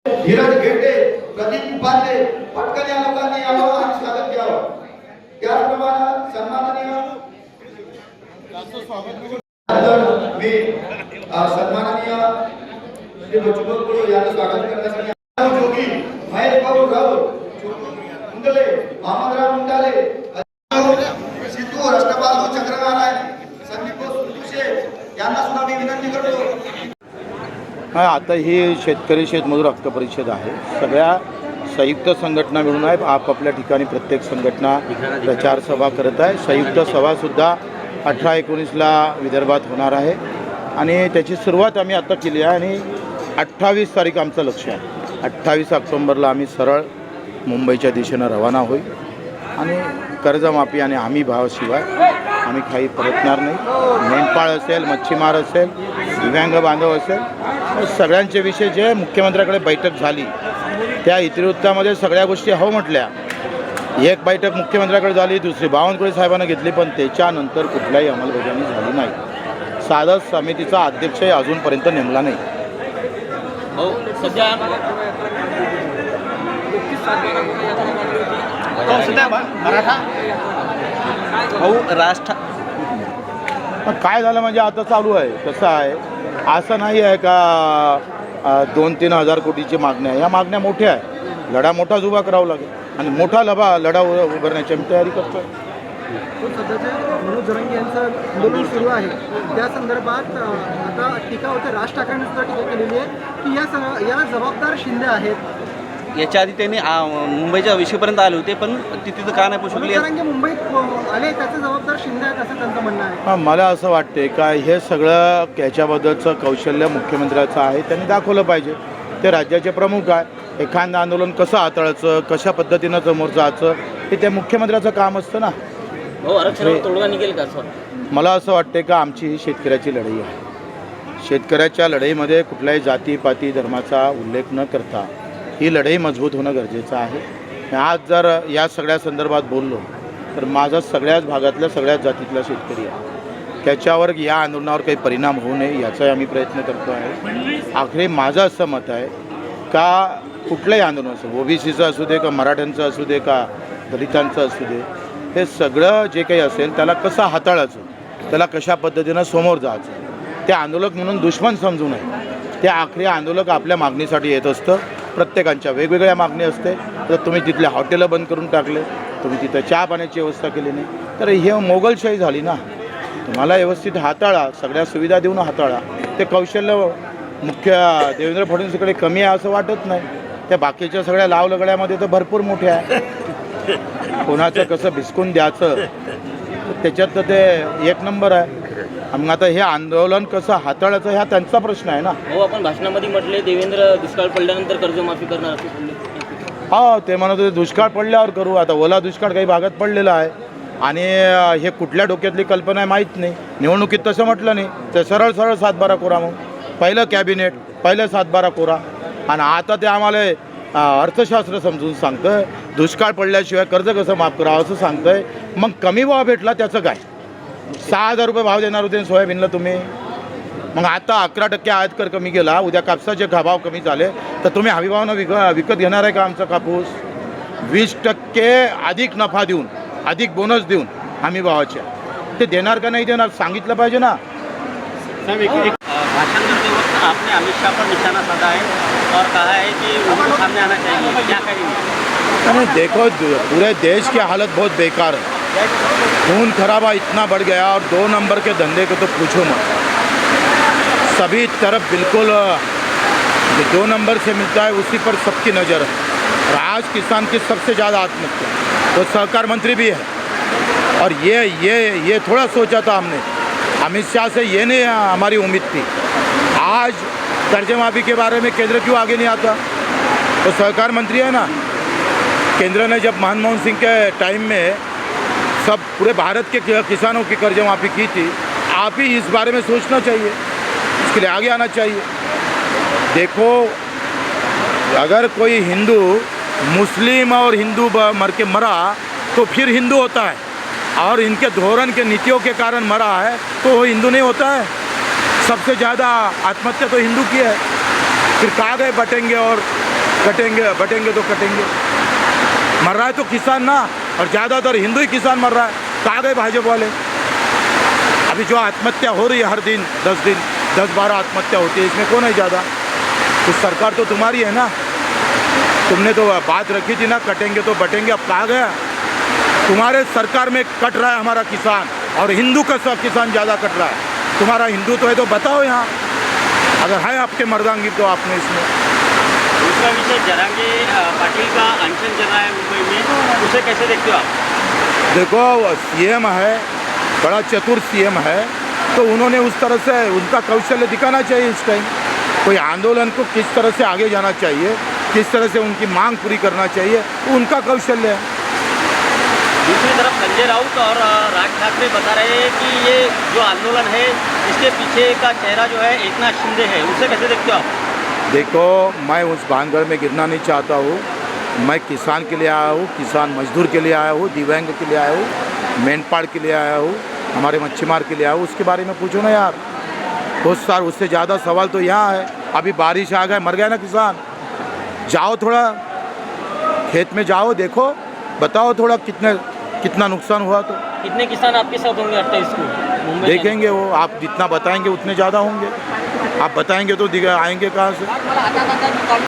धीरज घेते, प्रदीप उपाध्ये पटकन या लोकांनी यावं आणि स्वागत घ्यावं. त्याचप्रमाणे सन्माननीय मी सन्माननीय श्री बचुभाऊ कडू यांचं स्वागत करण्यासाठी जोगी महेश भाऊ राऊत मुंडले अमरराव मुंडाले सिद्धू राष्ट्रपाल चक्रवाला संदीप सुरकुशे यांना सुद्धा मी विनंती करतो. हा आता ही शेतकरी शेतमजूर हक्क परिषद आहे. सगळ्या संयुक्त संघटना मिळून आहे. आपापल्या ठिकाणी प्रत्येक संघटना प्रचार सभा करत आहे. संयुक्त सभासुद्धा 18-19ला विदर्भात होणार आहे आणि त्याची सुरुवात आम्ही आता केली आहे आणि 28 तारीख आमचं लक्ष आहे. 28 ऑक्टोंबरला आम्ही सरळ मुंबईच्या दिशेनं रवाना होईल आणि कर्जमाफी आणि हमी भावाशिवाय आम्ही काही परतणार नाही. मेंढपाळ असेल, मच्छीमार असेल, दिव्यांग बांधव असेल, सगळ्यांचे विषय जे मुख्यमंत्र्याकडे बैठक झाली त्या इतिवृत्तामध्ये सगळ्या गोष्टी हो म्हटल्या. एक बैठक मुख्यमंत्र्याकडे झाली, दुसरी बावनकुळे साहेबांना घेतली, पण त्याच्यानंतर कुठल्याही अंमलबजावणी झाली नाही. साधा समितीचा अध्यक्षही अजूनपर्यंत नेमला नाही. काय झालं म्हणजे आता चालू आहे. कसं आहे, असं नाही आहे का 2-3 हजार कोटीची मागण्या. या मागण्या मोठ्या आहे. लढा मोठाच उभा करावा लागेल आणि मोठा लढा उभारण्याची आम्ही तयारी करतो. मनोज जरांगे यांचं आंदोलन सुरू आहे. त्या संदर्भात आता टीका होते. राज ठाकरेंनी सुद्धा टीका केलेली आहे की याला जबाबदार शिंदे आहेत. याच्या आधी त्यांनी मुंबईच्या विषयपर्यंत आले होते, पण तिथे का नाही पोहोचले? जरांगे मुंबईत आले, त्याचे जबाबदार शिंदे आहेत असं त्यांचं म्हणणं आहे. हां, मला असं वाटते का हे सगळं याच्याबद्दलचं कौशल्य मुख्यमंत्र्याचं आहे. त्यांनी दाखवलं पाहिजे. ते राज्याचे प्रमुख आहे. एखादं आंदोलन कसं हाताळायचं, कशा पद्धतीनं समोर जायचं, हे त्या मुख्यमंत्र्याचं काम असतं ना. तोडगा निघेल का सर? मला असं वाटते का आमची ही शेतकऱ्याची लढाई आहे. शेतकऱ्याच्या लढाईमध्ये कुठल्याही जातीपाती धर्माचा उल्लेख न करता ही लढाई मजबूत होणं गरजेचं आहे. आज जर या सगळ्या संदर्भात बोललो तर माझा सगळ्याच भागातल्या सगळ्याच जातीतला शेतकरी आहे. त्याच्यावर या आंदोलनावर काही परिणाम होऊ नये याचाही आम्ही प्रयत्न करतो आहे. आखरी माझं असं मत आहे का कुठलंही आंदोलन असो, ओबीसीचं असू दे का मराठ्यांचं असू दे का दलितांचं असू दे, हे सगळं जे काही असेल त्याला कसं हाताळायचं, त्याला कशा पद्धतीनं समोर जायचं, ते आंदोलक म्हणून दुश्मन समजू नये. ते आखरी आंदोलक आपल्या मागणीसाठी येत असतं. प्रत्येकांच्या वेगवेगळ्या मागणी असते. तर तुम्ही तिथले हॉटेलं बंद करून टाकले, तुम्ही तिथं चहा पाण्याची व्यवस्था केली नाही, तर हे मोगलशाही झाली ना. तुम्हाला व्यवस्थित हाताळा, सगळ्या सुविधा देऊन हाताळा. ते कौशल्य मुख्य देवेंद्र फडणवीसकडे कमी आहे असं वाटत नाही. त्या बाकीच्या सगळ्या लावलगड्यामध्ये तर भरपूर मोठे आहे. कोणाचं कसं भिसकून द्यायचं त्याच्यात तर ते एक नंबर आहे. मग आता हे आंदोलन कसं हाताळायचं हा त्यांचा प्रश्न आहे ना. हो, आपण भाषणामध्ये म्हटले देवेंद्र दुष्काळ पडल्यानंतर कर्जमाफी करणार असे बोलले. हो, ते म्हणत होते दुष्काळ पडल्यावर करू. आता ओला दुष्काळ काही भागात पडलेला आहे आणि हे कुठल्या डोक्यातली कल्पना आहे माहीत नाही. निवडणुकीत तसं म्हटलं नाही, ते सरळ 7-12 कोरा. मग पहिलं कॅबिनेट, पहिलं 7-12 कोरा आणि आता ते आम्हाला अर्थशास्त्र समजून सांगतं दुष्काळ पडल्याशिवाय कर्ज कसं माफ करावं असं सांगतंय. मग कमी भाव भेटला त्याचं काय? 6,000 रुपये भाव देणार होते सोयाबीनला तुम्ही. मग आता 11% आयात कर कमी केला, उद्या कापसाचे भाव कमी झाले तर तुम्ही हमीभावानं विकत घेणार आहे का आमचा कापूस? 20% अधिक नफा देऊन, अधिक बोनस देऊन हमीभावाच्या ते देणार का नाही देणार सांगितलं पाहिजे ना. भाषण करते वक्त आपने अमित शाह पर निशाना साधा है और कहा है कि उनको सामने आना चाहिए, क्या करेंगे? नहीं, देखो पूरे देश की हालत बहुत बेकार है. खून खराबा इतना बढ़ गया और 2 नंबर के धंधे को तो पूछो मत. सभी तरफ बिल्कुल जो 2 नंबर से मिलता है उसी पर सबकी नज़र है. और आज किसान की सबसे ज़्यादा आत्महत्या तो सहकार मंत्री भी है. और ये थोड़ा सोचा था हमने. अमित शाह से ये नहीं हमारी उम्मीद थी. आज कर्जमाफी के बारे में केंद्र क्यों आगे नहीं आता? तो सहकार मंत्री है ना. केंद्र ने जब मनमोहन सिंह के टाइम में सब पूरे भारत के किसानों की कर्जमाफी की थी. आप ही इस बारे में सोचना चाहिए, इसके लिए आगे आना चाहिए. देखो, अगर कोई हिंदू मुस्लिम और हिंदू मर के मरा तो फिर हिंदू होता है, और इनके धोरण के नीतियों के कारण मरा है तो वो हिंदू नहीं होता है. सबसे ज़्यादा आत्महत्या तो हिंदू की है. फिर कहाँ गए बटेंगे और कटेंगे बटेंगे तो कटेंगे। मर रहा है तो किसान ना, और ज़्यादातर हिंदू ही किसान मर रहा है। कहाँ गए भाजपा वाले? अभी जो आत्महत्या हो रही है हर दिन 10-12 आत्महत्या होती है, इसमें कौन है ज़्यादा? तो सरकार तो तुम्हारी है ना, तुमने तो बात रखी थी ना कटेंगे तो बटेंगे, अब कहाँ गया? तुम्हारे सरकार में कट रहा है हमारा किसान, और हिंदू का सब किसान ज़्यादा कट रहा है। तुम्हारा हिंदू तो है तो बताओ यहाँ, अगर है आपके मर्दांगी तो आपने इसमें। दूसरा विषय, जरांगे पाटिल का अनशन चल रहा है मुंबई में, उसे कैसे देखते हो आप? देखो सीएम है, बड़ा चतुर सीएम है, तो उन्होंने उस तरह से उनका कौशल्य दिखाना चाहिए। इस टाइम कोई आंदोलन को किस तरह से आगे जाना चाहिए, किस तरह से उनकी मांग पूरी करना चाहिए, उनका कौशल्य है। दूसरी तरफ संजय राउत और राज ठाकरे बता रहे हैं कि ये जो आंदोलन है इसके पीछे का चेहरा जो है एकनाथ शिंदे है, उसे कैसे देखते हो आप? देखो, मैं उस भानगढ़ में गिरना नहीं चाहता हूँ। मैं किसान के लिए आया हूँ, किसान मजदूर के लिए आया हूँ, दिव्यांग के लिए आया हूँ, मेंढपाल के लिए आया हूँ, हमारे मच्छीमार के लिए आया हूँ। उसके बारे में पूछो ना यार, बहुत सार उससे ज़्यादा सवाल तो यहाँ है। अभी बारिश आ गए, मर गया ना किसान। जाओ थोड़ा खेत में जाओ, देखो, बताओ थोड़ा कितना नुकसान हुआ। तो कितने किसान आपके साथ होंगे 28 को मुंबई? देखेंगे वो, आप जितना बताएंगे उतने ज़्यादा होंगे। आप बताएंगे तो आएंगे कहाँ से?